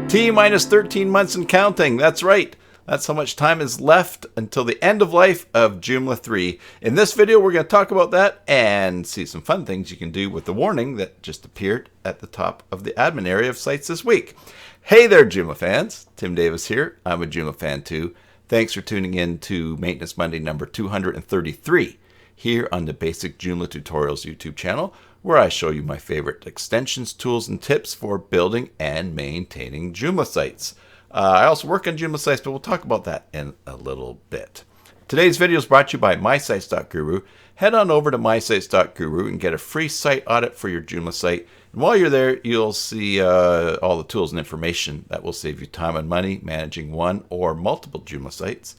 T minus 13 months and counting. That's right. That's how much time is left until the end of life of Joomla 3. In this video, we're going to talk about that and see some fun things you can do with the warning that just appeared at the top of the admin area of sites this week. Hey there, Joomla fans. Tim Davis here. I'm a Joomla fan too. Thanks for tuning in to Maintenance Monday number 233 here on the Basic Joomla Tutorials YouTube channel, where I show you my favorite extensions, tools, and tips for building and maintaining Joomla sites. I also work on Joomla sites, but we'll talk about that in a little bit. Today's video is brought to you by mysites.guru. Head on over to mysites.guru and get a free site audit for your Joomla site. And while you're there, you'll see all the tools and information that will save you time and money managing one or multiple Joomla sites.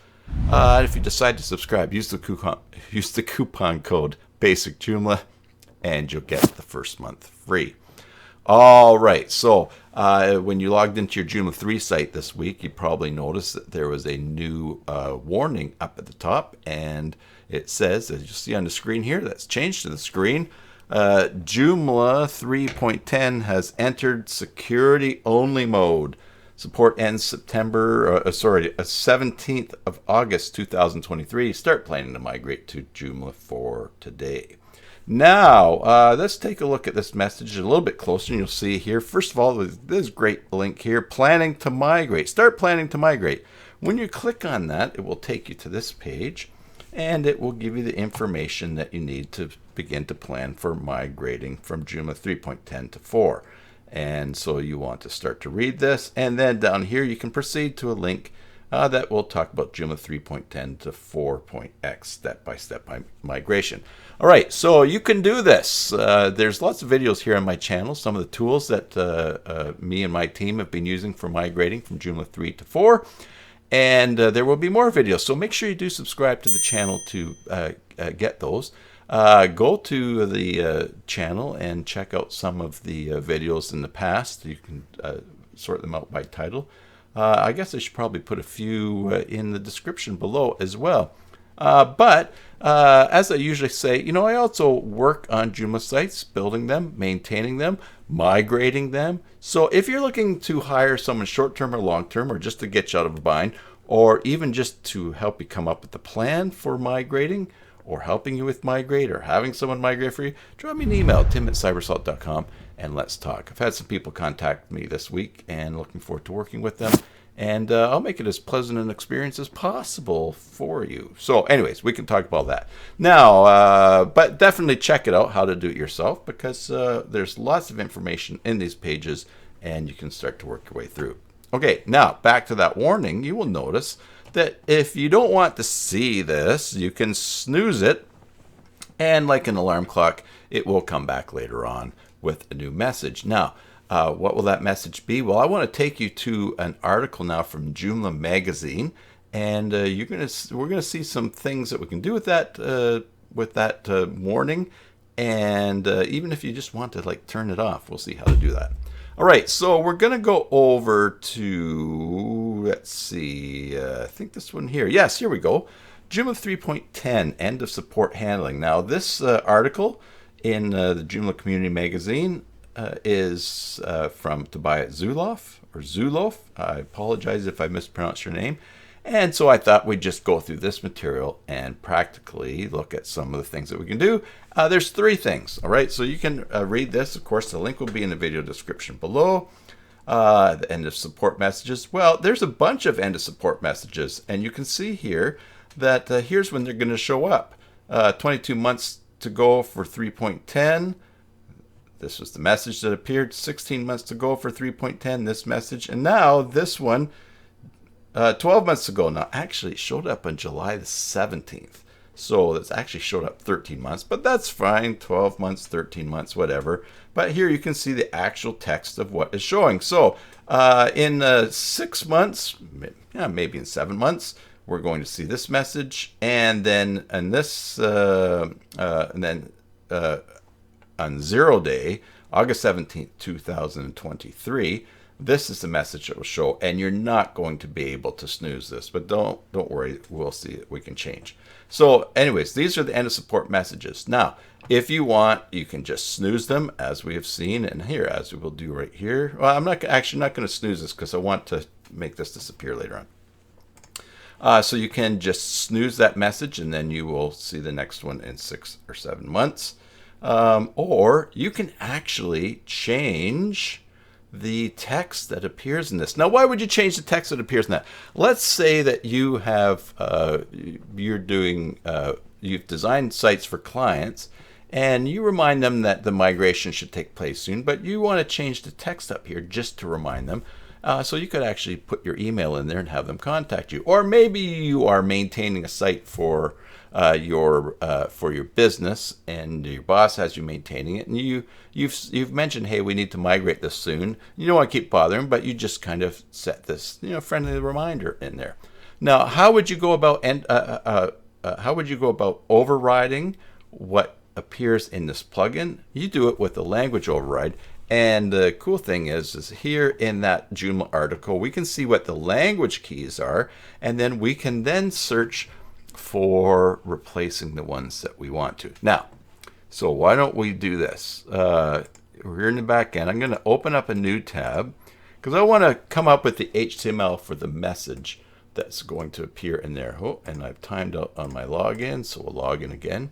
If you decide to subscribe, use the coupon code BASICJoomla and you'll get the first month free. All right, so when you logged into your Joomla 3 site this week, you probably noticed that there was a new warning up at the top, and it says, as you see on the screen here, that's changed to the screen, Joomla 3.10 has entered security-only mode. Support ends 17th of August 2023. Start planning to migrate to Joomla 4 today. Now, let's take a look at this message a little bit closer, and you'll see here, first of all, this great link here, planning to migrate. Start planning to migrate. When you click on that, it will take you to this page, and it will give you the information that you need to begin to plan for migrating from Joomla 3.10 to 4. And so you want to start to read this, and then down here you can proceed to a link that will talk about Joomla 3.10 to 4.x step-by-step migration. All right, so you can do this. There's lots of videos here on my channel, some of the tools that me and my team have been using for migrating from Joomla 3 to 4. And there will be more videos, so make sure you do subscribe to the channel to get those. Go to the channel and check out some of the videos in the past. You can sort them out by title. I guess I should probably put a few in the description below as well. But as I usually say, I also work on Joomla sites, building them, maintaining them, migrating them. So if you're looking to hire someone short-term or long-term, or just to get you out of a bind, or even just to help you come up with a plan for migrating, or helping you with migrate, or having someone migrate for you, drop me an email, tim@cybersalt.com, and let's talk. I've had some people contact me this week, and looking forward to working with them. And I'll make it as pleasant an experience as possible for you. So anyways, we can talk about that. Now, but definitely check it out, how to do it yourself, because there's lots of information in these pages, and you can start to work your way through. Okay, now back to that warning. You will notice that if you don't want to see this, you can snooze it, and like an alarm clock, it will come back later on with a new message. Now, what will that message be? Well, I want to take you to an article now from Joomla Magazine, and we're going to see some things that we can do with that warning, and even if you just want to turn it off, we'll see how to do that. All right, so we're going to go over to, let's see, I think this one here. Yes, here we go. Joomla 3.10, end of support handling. Now, this article in the Joomla Community Magazine is from Tobias Zuloff. I apologize if I mispronounced your name. And so I thought we'd just go through this material and practically look at some of the things that we can do. There's 3 things, all right? So you can read this. Of course, the link will be in the video description below. The end of support messages. Well, there's a bunch of end of support messages, and you can see here that here's when they're going to show up. 22 months to go for 3.10. This was the message that appeared. 16 months to go for 3.10, this message. And now this one, 12 months ago. Now, actually, it showed up on July the 17th. So it's actually showed up 13 months, but that's fine. 12 months, 13 months, whatever. But here you can see the actual text of what is showing. So in 6 months, maybe in 7 months, we're going to see this message. And then on this, on 0 day, August 17th, 2023, this is the message that will show, and you're not going to be able to snooze this, but don't worry, we'll see it. We can change. So anyways, these are the end of support messages. Now, If you want, you can just snooze them, as we have seen, and here, as we will do right here. Well, I'm actually not going to snooze this because I want to make this disappear later on. So you can just snooze that message, and then you will see the next one in 6 or 7 months. Or you can actually change the text that appears in this. Now, why would you change the text that appears in that? Let's say that you have you've designed sites for clients, and you remind them that the migration should take place soon, but you want to change the text up here just to remind them. So you could actually put your email in there and have them contact you. Or maybe you are maintaining a site for your business, and your boss has you maintaining it, and you've mentioned, hey, we need to migrate this soon. You don't want to keep bothering, but you just kind of set this friendly reminder in there. Now, how would you go about overriding what appears in this plugin? You do it with the language override. And the cool thing is here in that Joomla article, we can see what the language keys are, and then we can then search for replacing the ones that we want to. Now, so why don't we do this? We're in the back end. I'm going to open up a new tab because I want to come up with the HTML for the message that's going to appear in there. Oh, and I've timed out on my login, so we'll log in again.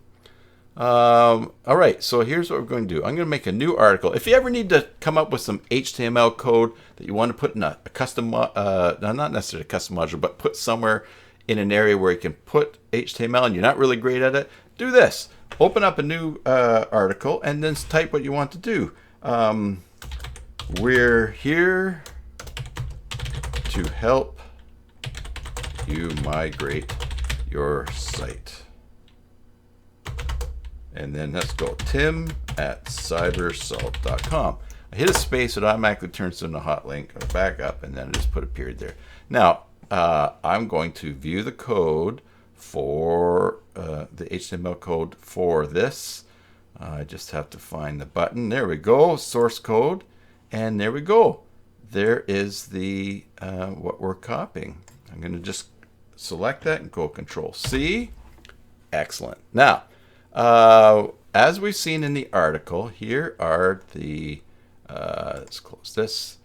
All right, so here's what we're going to do. I'm going to make a new article. If you ever need to come up with some HTML code that you want to put in a custom, not necessarily a custom module, but put somewhere in an area where you can put HTML and you're not really great at it, do this. Open up a new article and then type what you want to do. We're here to help you migrate your site. And then let's go tim@cybersalt.com. I hit a space, it automatically turns into a hot link. I'll back up and then I just put a period there. Now, I'm going to view the code for the HTML code for this. I just have to find the button. There we go, source code. And there we go. There is the what we're copying. I'm going to just select that and go Control C. Excellent. Now, as we've seen in the article, here are the, let's close this.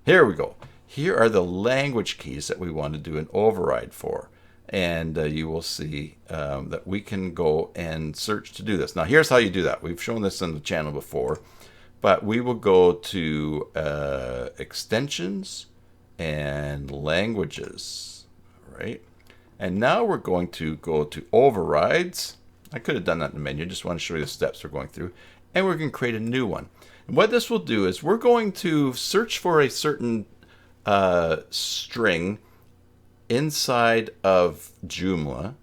Here we go. Here are the language keys that we want to do an override for. And you will see that we can go and search to do this. Now, here's how you do that. We've shown this on the channel before, but we will go to extensions and languages, right? And now we're going to go to overrides. I could have done that in the menu. Just want to show you the steps we're going through. And we're going to create a new one. And what this will do is we're going to search for a certain string inside of Joomla.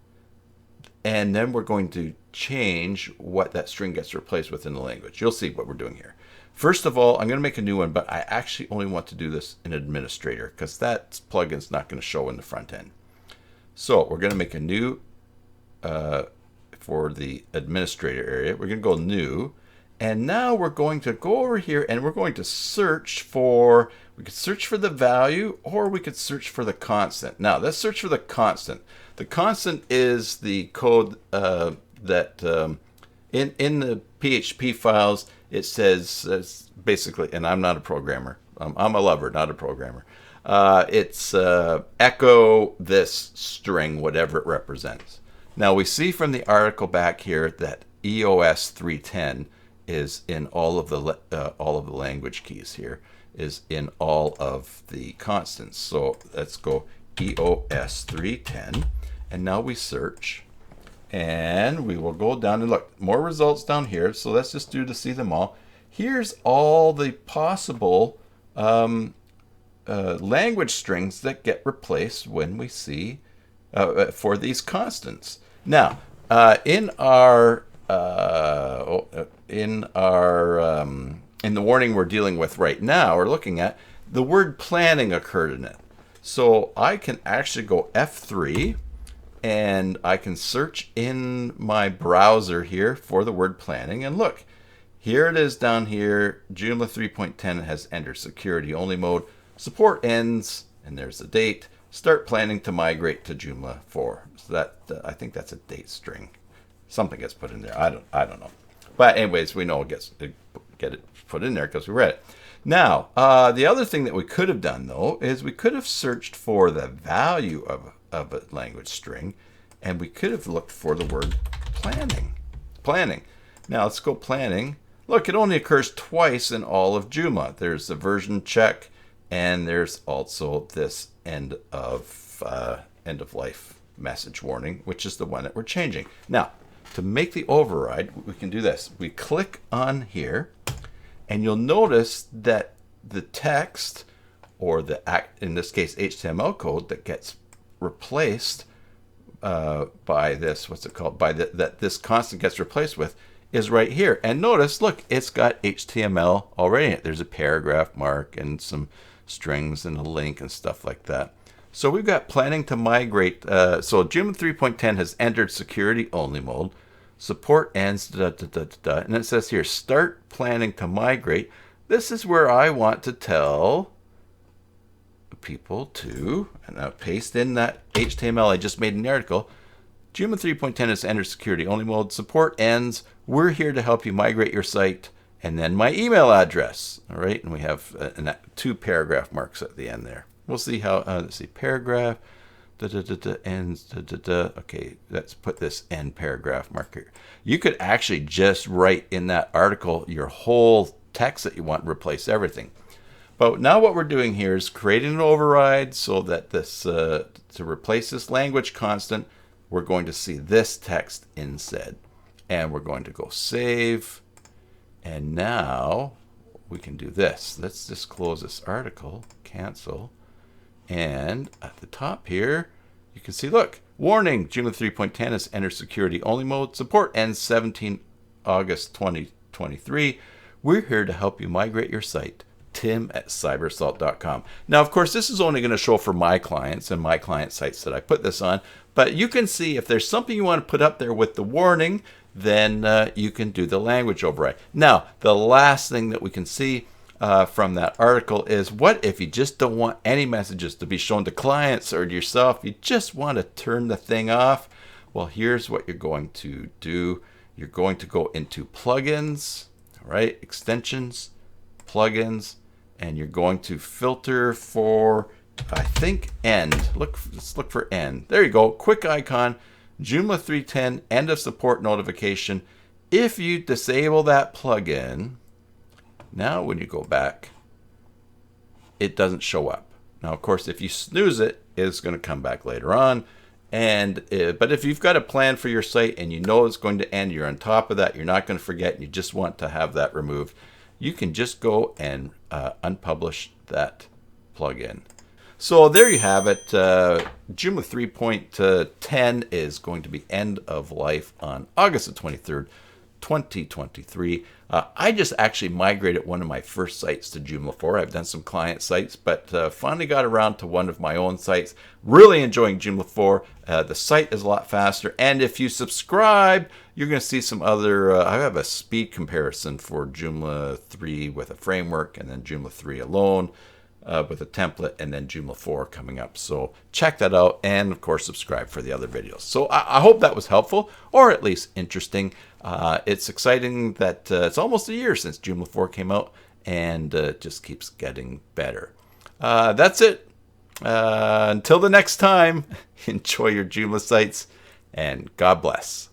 And then we're going to change what that string gets replaced with in the language. You'll see what we're doing here. First of all, I'm going to make a new one, but I actually only want to do this in Administrator because that plugin's not going to show in the front end. So we're going to make a new for the administrator area. We're going to go new, and now we're going to go over here and we're going to search for, we could search for the value or we could search for the constant. Now let's search for the constant. The constant is the code that in the PHP files it says basically, and I'm not a programmer, I'm a lover, not a programmer. It's echo this string, whatever it represents. Now we see from the article back here that EOS 310 is in all of the language keys here, is in all of the constants. So let's go EOS 310, and now we search, and we will go down and look more results down here. So let's just do to see them all. Here's all the possible language strings that get replaced when we see for these constants. Now, in the warning we're dealing with right now, we're looking at the word planning occurred in it. So I can actually go F3 and I can search in my browser here for the word planning, and look, here it is down here. Joomla 3.10 has entered security only mode. Support ends, and there's the date. Start planning to migrate to Joomla 4. So that I think that's a date string. Something gets put in there. I don't know. But anyways, we know get it put in there because we read it. Now, the other thing that we could have done, though, is we could have searched for the value of a language string, and we could have looked for the word planning. Planning. Now, let's go planning. Look, it only occurs twice in all of Joomla. There's the version check, and there's also this end of life message warning, which is the one that we're changing. Now, to make the override, we can do this. We click on here, and you'll notice that the text, or in this case HTML code, that gets replaced by this, what's it called? That this constant gets replaced with, is right here. And notice, look, it's got HTML already in it. There's a paragraph mark and some strings and a link and stuff like that. So we've got planning to migrate. So Joomla 3.10 has entered security only mode. Support ends, and it says here, start planning to migrate. This is where I want to tell people to, and I'll paste in that HTML I just made in the article. Joomla 3.10 has entered security only mode. Support ends. We're here to help you migrate your site. And then my email address. All right, and we have 2 paragraph marks at the end there. We'll see how, let's see, paragraph, ends, okay, let's put this end paragraph marker. You could actually just write in that article your whole text that you want, replace everything. But now what we're doing here is creating an override so that this, to replace this language constant, we're going to see this text instead. And we're going to go save. And now we can do this. Let's just close this article, cancel. And at the top here, you can see, look, warning, Joomla 3.10 has entered security only mode. Support ends 17 August 2023. We're here to help you migrate your site. Tim@cybersalt.com. Now, of course, this is only going to show for my clients and my client sites that I put this on. But you can see if there's something you want to put up there with the warning, then you can do the language override. Now, the last thing that we can see from that article is, what if you just don't want any messages to be shown to clients or to yourself? You just want to turn the thing off. Well, here's what you're going to do. You're going to go into plugins, all right, extensions, plugins, and you're going to filter for, I think, end. Let's look for end. There you go. Quick icon, Joomla 3.10 end of support notification. If you disable that plugin, now when you go back, it doesn't show up. Now, of course, if you snooze it, it's going to come back later on. But if you've got a plan for your site and you know it's going to end, you're on top of that, you're not going to forget, and you just want to have that removed, you can just go and unpublish that plugin. So there you have it. Joomla 3.10 is going to be end of life on August the 23rd, 2023. I just actually migrated one of my first sites to Joomla 4. I've done some client sites, but finally got around to one of my own sites. Really enjoying Joomla 4. The site is a lot faster, and if you subscribe, you're going to see some other, I have a speed comparison for Joomla 3 with a framework, and then Joomla 3 alone with a template, and then Joomla 4 coming up. So check that out, and of course subscribe for the other videos. So I hope that was helpful, or at least interesting. It's exciting that it's almost a year since Joomla 4 came out, and it just keeps getting better. That's it. Until the next time, enjoy your Joomla sites, and God bless.